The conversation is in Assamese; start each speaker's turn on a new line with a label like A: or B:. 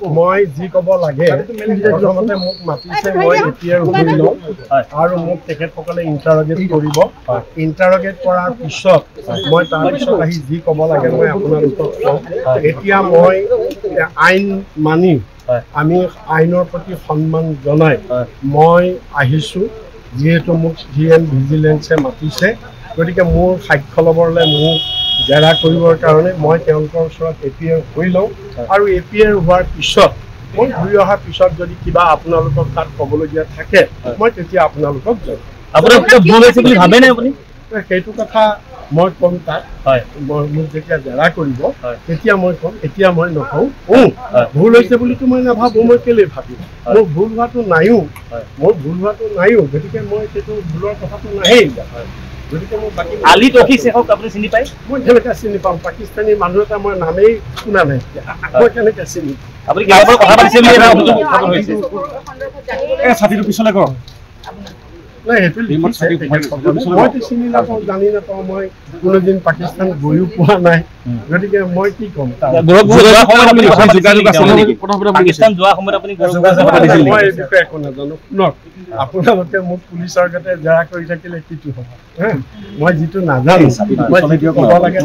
A: মই যি ক'ব লাগে প্ৰথমতে মোক মাতিছে মই এতিয়াৰ শুনি লওঁ আৰু মোক তেখেতসকলে ইণ্টাৰগেট কৰিব ইণ্টাৰগেট কৰাৰ পিছত মই তাৰপিছত আহি যি ক'ব লাগে মই আপোনালোকক কওঁ এতিয়া মই আইন মানি আমি আইনৰ প্ৰতি সন্মান জনাই মই আহিছোঁ যিহেতু মোক ভিজিলেন্সে মাতিছে গতিকে মোৰ সাক্ষ্য ল'বলৈ মোক জেৰা কৰিবৰ কাৰণে মই তেওঁলোকৰ ওচৰত এপিয়াৰ হৈ লওঁ আৰু এপিয়াৰ হোৱাৰ পিছত মই ঘূৰি অহাৰ পিছত যদি কিবা আপোনালোকক তাত ক'বলগীয়া থাকে মই তেতিয়া আপোনালোকক জনাম সেইটো কথা মই ক'ম তাত মোক যেতিয়া জেৰা কৰিব তেতিয়া মই ক'ম এতিয়া মই নকওঁ ভুল হৈছে বুলিতো মই নাভাবোঁ মই কেলৈ ভাবিম মোৰ ভুল হোৱাটো নাইও গতিকে মই সেইটো ভুলৰ কথাটো নাহেই গতিকে মই বাকী
B: আলি টকি শেখক আপুনি চিনি পায়
A: মই কেনেকৈ চিনি পাওঁ পাকিস্তানী মানুহ এটা মই নামেই শুনা নাই মই কেনেকৈ চিনি
B: আপুনি কিবা কথা পাতিছে
C: ছাতিটো পিছলৈ কৰক
A: নাই সেইটো মইতো চিনি নাপাওঁ জানি নাপাওঁ মই কোনোদিন পাকিস্তান গৈও পোৱা নাই গতিকে মই কি ক'ম মই এই বিষয়ে একো নাজানো শুনক আপোনালোকে মোক পুলিচৰ গাতে জেৰা কৰি থাকিলে কিটো হ'ব মই যিটো নাজানো মই যিটো ক'ব লাগে